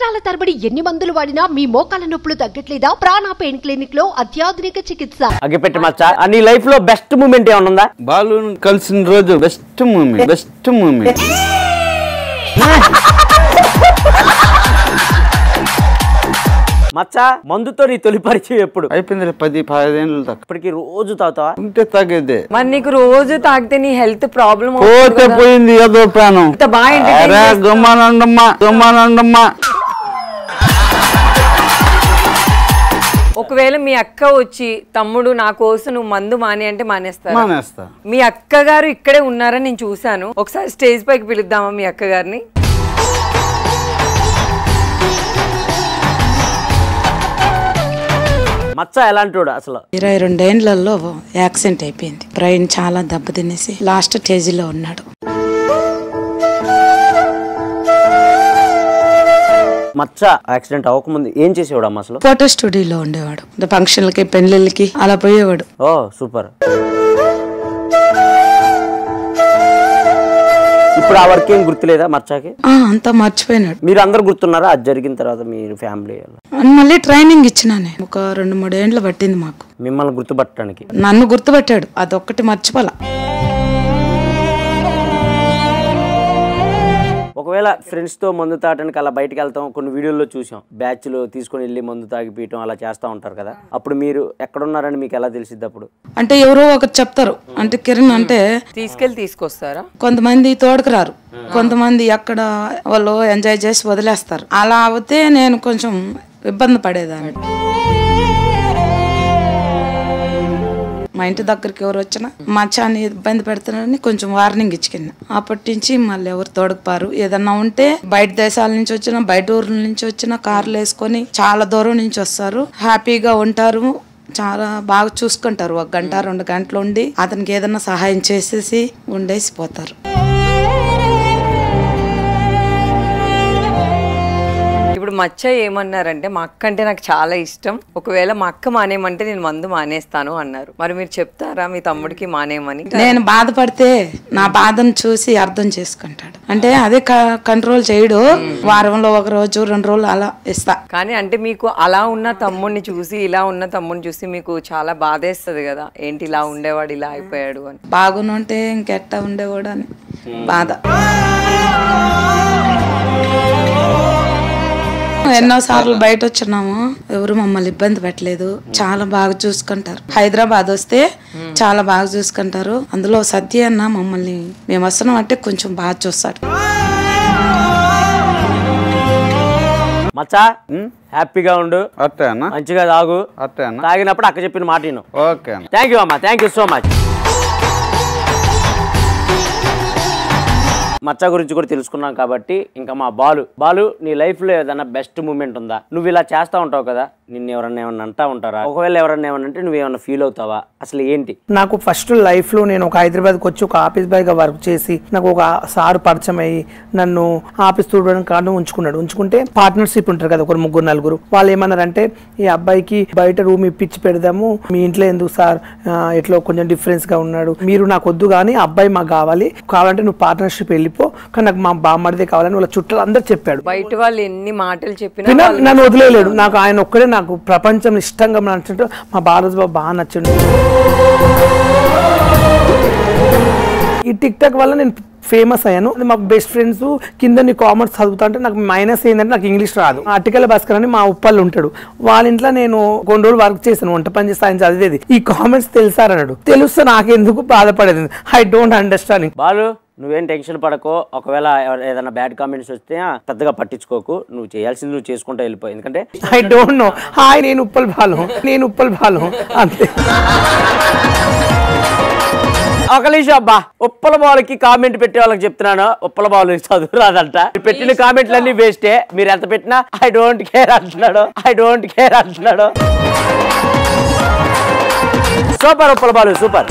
సంవత్సరాల తరబడి ఎన్ని మందులు వాడినా మీ మోకాల నొప్పులు తగ్గట్లేదా? ప్రాణ పెయిన్ క్లినిక్ లో అత్యాధునిక చికిత్స. అగిపెట్టి మచ్చా, నీ లైఫ్ లో బెస్ట్ మూమెంట్ ఏమన్నా? బాలు కలిసిన రోజు బెస్ట్ మూమెంట్. మచ్చా, మందుతో నీ తొలి పరిచయం ఎప్పుడు అయిపోయింది? 10-15 ఏళ్ళు దాకా. ఇప్పటికి రోజు తాగుతావా? ఉంటే తాగేదే. మరి నీకు రోజు తాగితే నీ హెల్త్ ప్రాబ్లం పోతే పోయింది ఏదో ప్రాణం. గమ్మానండమ్మా. ఒకవేళ మీ అక్క వచ్చి తమ్ముడు నా కోసం నువ్వు మందు మాని అంటే మానేస్తా. మీ అక్క గారు ఇక్కడే ఉన్నారని నేను చూసాను. ఒకసారి స్టేజ్ పైకి పిలుద్దామా మీ అక్క గారిని? మచ్చ ఎలాంటి అసలు? 22 ఏళ్లలో యాక్సిడెంట్ అయిపోయింది. బ్రెయిన్ చాలా దెబ్బతినేసి లాస్ట్ స్టేజ్ లో ఉన్నాడు. మచ్చ యాక్సిడెంట్ అవ్వకముందు ఏం చేసేవాడు అమ్మ అసలు? ఫోటో స్టూడియోలో ఉండేవాడు. ఫంక్షన్లకి పెళ్లిళ్ళకి అలా పోయేవాడు. ఓ సూపర్. ఇప్పుడు ఆ వర్క్ ఏం గుర్తులేదా మచ్చాకి? అంతా మర్చిపోయినాడు. మీరు అందరు గుర్తున్నారా అది జరిగిన తర్వాత? మీరు ఫ్యామిలీ మళ్ళీ ట్రైనింగ్ ఇచ్చినానే. ఒక 2-3 ఏండ్లు పట్టింది మాకు మిమ్మల్ని గుర్తుపట్టడానికి. నన్ను గుర్తుపట్టాడు, అదొక్కటి మర్చిపోలా. ఒకవేళ ఫ్రెండ్స్ తో మందు తాగడానికి అలా బయటకు వెళ్తాం, కొన్ని వీడియోల్లో చూసాం, బ్యాచ్ లో తీసుకుని వెళ్ళి మందు తాగిపీయటం అలా చేస్తూ ఉంటారు కదా. అప్పుడు మీరు ఎక్కడున్నారని మీకు ఎలా తెలిసిద్ది అప్పుడు? అంటే ఎవరో ఒకరు చెప్తారు. అంటే కిరణ్ అంటే తీసుకొస్తారా? కొంతమంది తోడుకు రారు, కొంతమంది ఎక్కడ వాళ్ళు ఎంజాయ్ చేసి వదిలేస్తారు. అలా అవుతే నేను కొంచెం ఇబ్బంది పడేదాన్ని. మా ఇంటి దగ్గరికి ఎవరు వచ్చినా మచ్చాన్ని ఇబ్బంది పెడుతున్నారని కొంచెం వార్నింగ్ ఇచ్చుకున్నా. అప్పటి నుంచి మళ్ళీ ఎవరు తోడుకుపారు. ఏదన్నా ఉంటే బయట దేశాల నుంచి వచ్చినా, బయట ఊర్ల నుంచి వచ్చినా కార్లు వేసుకొని చాలా దూరం నుంచి వస్తారు. హ్యాపీగా ఉంటారు, చాలా బాగా చూసుకుంటారు. 1 గంట 2 గంటలు ఉండి అతనికి ఏదన్నా సహాయం చేసేసి ఉండేసి పోతారు. ఇప్పుడు మచ్చ ఏమన్నారంటే, మా అక్క అంటే నాకు చాలా ఇష్టం, ఒకవేళ మా అక్క మానేయమంటే నేను మందు మానేస్తాను అన్నారు. మరి మీరు చెప్తారా మీ తమ్ముడికి మానేయమని? నేను బాధపడితే నా బాధను చూసి అర్థం చేసుకుంటాడు. అంటే అదే కంట్రోల్ చేయడు. వారంలో 1 రోజు 2 రోజులు అలా ఇస్తా. కానీ అంటే మీకు అలా ఉన్న తమ్ముడిని చూసి, ఇలా ఉన్న తమ్ముడిని చూసి మీకు చాలా బాధేస్తుంది కదా, ఏంటి ఇలా ఉండేవాడు ఇలా అయిపోయాడు అని. బాగుంటే ఇంకెట్టా ఉండేవాడు అని బాధ. ఎన్నోసార్లు బయట వచ్చినాము, ఎవరు మమ్మల్ని ఇబ్బంది పెట్టలేదు, చాలా బాగా చూసుకుంటారు. హైదరాబాద్ వస్తే చాలా బాగా చూసుకుంటారు. అందులో సత్య అన్న మమ్మల్ని మేము వస్తున్నాం అంటే కొంచెం బాగా చూస్తాడు. మచ్చా హ్యాపీగా ఉండు, మంచిగా తాగు. తాగినప్పుడు అక్క చెప్పిన మాట విను. థ్యాంక్ యూ అమ్మా, థ్యాంక్ యూ సో మచ్. మచ్చ గురించి కూడా తెలుసుకున్నాం కాబట్టి ఇంకా మా బాలు నీ లైఫ్ లో ఏదైనా బెస్ట్ మూమెంట్ ఉందా? నువ్వు ఇలా చేస్తా ఉంటావు కదా, నిన్ను ఎవరన్నా ఏమన్నా అంటా ఉంటారా? ఒకవేళ ఎవరన్నా ఏమన్నా అంటే నువ్వేమన్నా ఫీల్ అవుతావా? అసలు ఏంటి? నాకు ఫస్ట్ లైఫ్ లో నేను ఒక హైదరాబాద్కి వచ్చి ఒక ఆఫీస్ బాయ్ గా వర్క్ చేసి నాకు ఒక సార్ పరిచయం అయ్యి నన్ను ఆఫీస్ చూడడానికి కారణం ఉంచుకుంటే పార్ట్నర్షిప్ ఉంటారు కదా, ఒక 3-4. వాళ్ళు ఏమన్నారంటే, ఈ అబ్బాయికి బయట రూమ్ ఇప్పించి పెడదాము, మీ ఇంట్లో ఎందుకు సార్ ఇట్లా కొంచెం డిఫరెన్స్ గా ఉన్నాడు, మీరు నాకు వద్దు కానీ అబ్బాయి మాకు కావాలంటే నువ్వు పార్ట్నర్షిప్ వెళ్ళిపో, కానీ నాకు మా బామ్మడిదే కావాలని వాళ్ళ చుట్టాలు అందరు చెప్పాడు. బయట వాళ్ళు ఎన్ని మాటలు చెప్పినా నన్ను వదిలేలేడు. నాకు ఆయన ఒక్కడే నాకు ప్రపంచం ఇష్టంగా నచ్చినట్టు మా బాలరాజు బాబు బాగా నచ్చిండు. ఈ టిక్ టాక్ వల్ల నేను ఫేమస్ అయ్యాను. మా బెస్ట్ ఫ్రెండ్స్ కింద నీ కామర్స్ చదువుతా అంటే నాకు మైనస్ ఏంటంటే నాకు ఇంగ్లీష్ రాదు. అటికల భాస్కర్ అని మా ఉప్పళ్ళు ఉంటాడు, వాళ్ళ ఇంట్లో నేను కొన్ని రోజులు వర్క్ చేశాను, వంట పని చేస్తే ఆయన చదివేది. ఈ కామెంట్స్ తెలుసారన్నాడు. తెలుస్తే నాకెందుకు బాధపడేది? I don't understand. బాలు నువ్వేం టెన్షన్ పడకో, ఒకవేళ ఏదైనా బ్యాడ్ కామెంట్స్ వస్తే పెద్దగా పట్టించుకోకు, నువ్వు చేయాల్సింది నువ్వు చేసుకుంటూ వెళ్ళిపో. ఎందుకంటే ఐ డోంట్ నో, హాయ్ నేను ఉప్పల్ బాలు అంతే. ఒక నిమిషం అబ్బా, ఉప్పల బాలుకి కామెంట్ పెట్టే వాళ్ళకి చెప్తున్నాను, ఉప్పల బాలు చదువు రాదంట. పెట్టిన కామెంట్లన్నీ వేస్టే, మీరు ఎంత పెట్టినా ఐ డోంట్ కేర్ అంటున్నాడు. Super Uppala Balu, super.